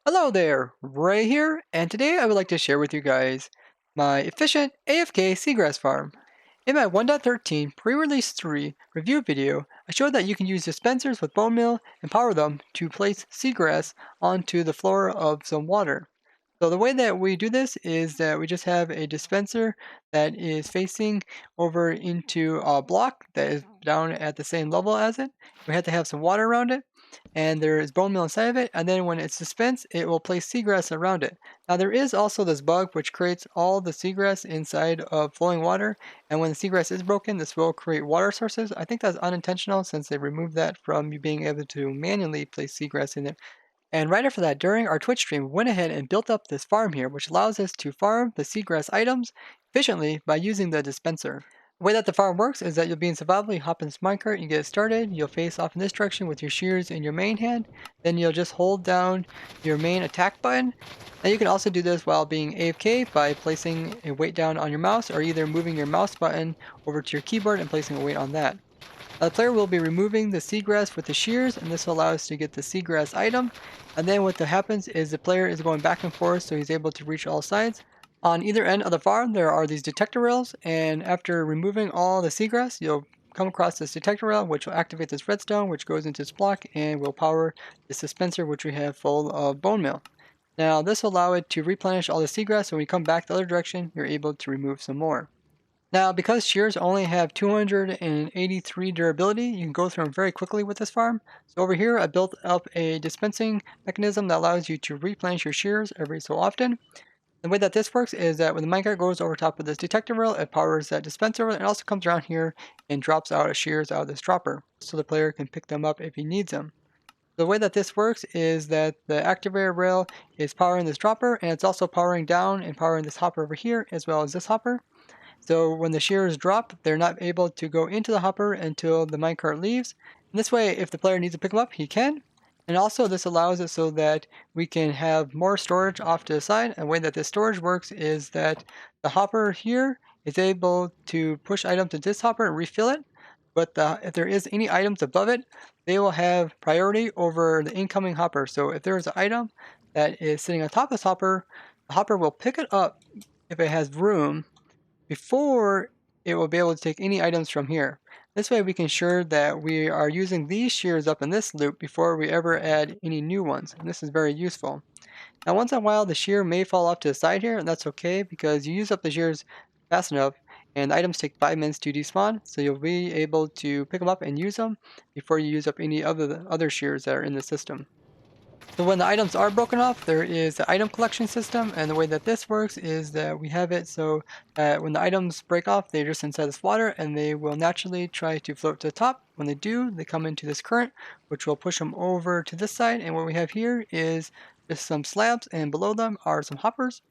Hello there, Ray here, and today I would like to share with you guys my efficient AFK seagrass farm. In my 1.13 pre-release 3 review video, I showed that you can use dispensers with bone meal and power them to place seagrass onto the floor of some water. So the way that we do this is that we just have a dispenser that is facing over into a block that is down at the same level as it. We have to have some water around it, and there is bone meal inside of it, and then when it's dispensed, it will place seagrass around it. Now there is also this bug which creates all the seagrass inside of flowing water, and when the seagrass is broken, this will create water sources. I think that's unintentional since they removed that from you being able to manually place seagrass in it. And right after that, during our Twitch stream, we went ahead and built up this farm here, which allows us to farm the seagrass items efficiently by using the dispenser. The way that the farm works is that you'll be in survival, you hop in this minecart, you get started, you'll face off in this direction with your shears in your main hand, then you'll just hold down your main attack button. Now you can also do this while being AFK by placing a weight down on your mouse or either moving your mouse button over to your keyboard and placing a weight on that. The player will be removing the seagrass with the shears, and this will allow us to get the seagrass item. And then what happens is the player is going back and forth so he's able to reach all sides. On either end of the farm there are these detector rails, and after removing all the seagrass you'll come across this detector rail which will activate this redstone which goes into this block and will power this dispenser which we have full of bone meal. Now this will allow it to replenish all the seagrass, so when you come back the other direction you're able to remove some more. Now, because shears only have 283 durability, you can go through them very quickly with this farm. So over here, I built up a dispensing mechanism that allows you to replenish your shears every so often. The way that this works is that when the minecart goes over top of this detector rail, it powers that dispenser, and it also comes around here and drops out shears out of this dropper, so the player can pick them up if he needs them. The way that this works is that the activator rail is powering this dropper, and it's also powering down and powering this hopper over here, as well as this hopper. So when the shears drop, they're not able to go into the hopper until the minecart leaves. And this way, if the player needs to pick them up, he can. And also this allows it so that we can have more storage off to the side. And the way that this storage works is that the hopper here is able to push items to this hopper and refill it. But if there is any items above it, they will have priority over the incoming hopper. So if there is an item that is sitting on top of this hopper, the hopper will pick it up if it has room before it will be able to take any items from here. This way we can ensure that we are using these shears up in this loop before we ever add any new ones, and this is very useful. Now once in a while the shear may fall off to the side here, and that's okay because you use up the shears fast enough and the items take 5 minutes to despawn, so you'll be able to pick them up and use them before you use up any other shears that are in the system. So when the items are broken off, there is the item collection system, and the way that this works is that we have it so that when the items break off, they're just inside this water, and they will naturally try to float to the top. When they do, they come into this current, which will push them over to this side, and what we have here is just some slabs, and below them are some hoppers,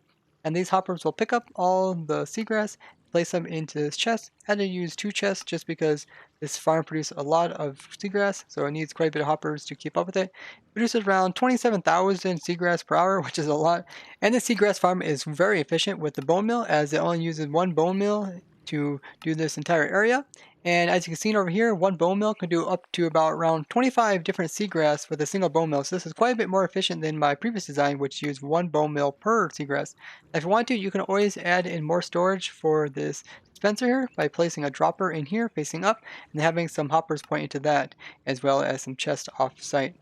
and these hoppers will pick up all the seagrass, place them into this chest. I had to use 2 chests just because this farm produces a lot of seagrass, so it needs quite a bit of hoppers to keep up with it. It produces around 27,000 seagrass per hour, which is a lot. And the seagrass farm is very efficient with the bone meal, as it only uses 1 bone meal to do this entire area. And as you can see over here, 1 bone meal can do up to about around 25 different seagrass with a single bone meal. So this is quite a bit more efficient than my previous design, which used 1 bone meal per seagrass. If you want to, you can always add in more storage for this dispenser here by placing a dropper in here facing up and having some hoppers pointing to that, as well as some chests off site.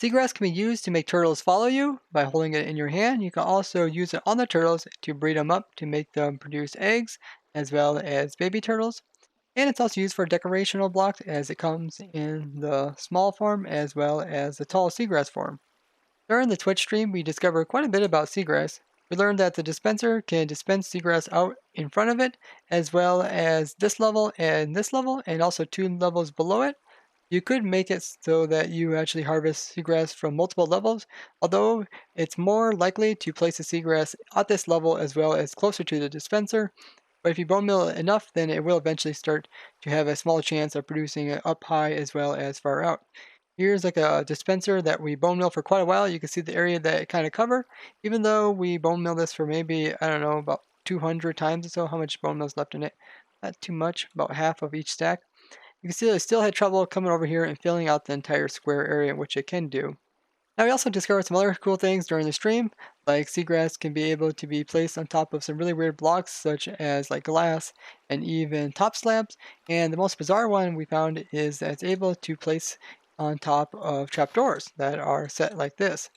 Seagrass can be used to make turtles follow you by holding it in your hand. You can also use it on the turtles to breed them up to make them produce eggs, as well as baby turtles. And it's also used for decorational blocks as it comes in the small form as well as the tall seagrass form. During the Twitch stream, we discovered quite a bit about seagrass. We learned that the dispenser can dispense seagrass out in front of it, as well as this level, and also 2 levels below it. You could make it so that you actually harvest seagrass from multiple levels, although it's more likely to place the seagrass at this level as well as closer to the dispenser. But if you bone meal it enough, then it will eventually start to have a small chance of producing it up high as well as far out. Here's like a dispenser that we bone meal for quite a while. You can see the area that it kind of cover. Even though we bone meal this for maybe, I don't know, about 200 times or so, how much bone meal is left in it. Not too much, about half of each stack. You can see I still had trouble coming over here and filling out the entire square area, which it can do. Now we also discovered some other cool things during the stream, like seagrass can be able to be placed on top of some really weird blocks such as like glass and even top slabs. And the most bizarre one we found is that it's able to place on top of trapdoors that are set like this.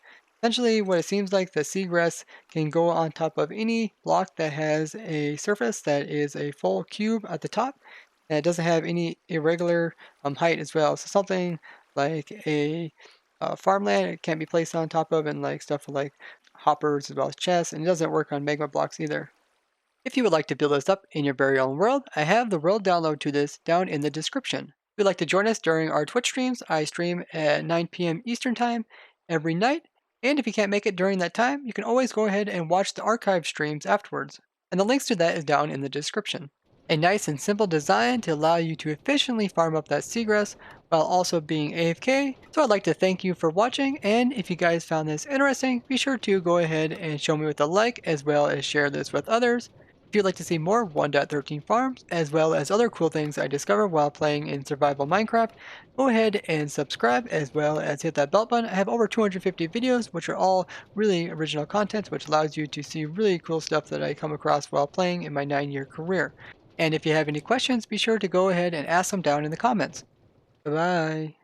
Essentially what it seems like the seagrass can go on top of any block that has a surface that is a full cube at the top and it doesn't have any irregular height as well. So something like a farmland it can't be placed on top of, and like stuff like hoppers as well as chests, and it doesn't work on magma blocks either. If you would like to build this up in your very own world, I have the world download to this down in the description. If you'd like to join us during our Twitch streams, I stream at 9 p.m. Eastern Time every night, and if you can't make it during that time, you can always go ahead and watch the archive streams afterwards, and the links to that is down in the description. A nice and simple design to allow you to efficiently farm up that seagrass while also being AFK. So I'd like to thank you for watching, and if you guys found this interesting, be sure to go ahead and show me with a like as well as share this with others. If you'd like to see more 1.13 farms, as well as other cool things I discover while playing in survival Minecraft, go ahead and subscribe as well as hit that bell button. I have over 250 videos, which are all really original content, which allows you to see really cool stuff that I come across while playing in my 9-year career. And if you have any questions, be sure to go ahead and ask them down in the comments. Bye-bye.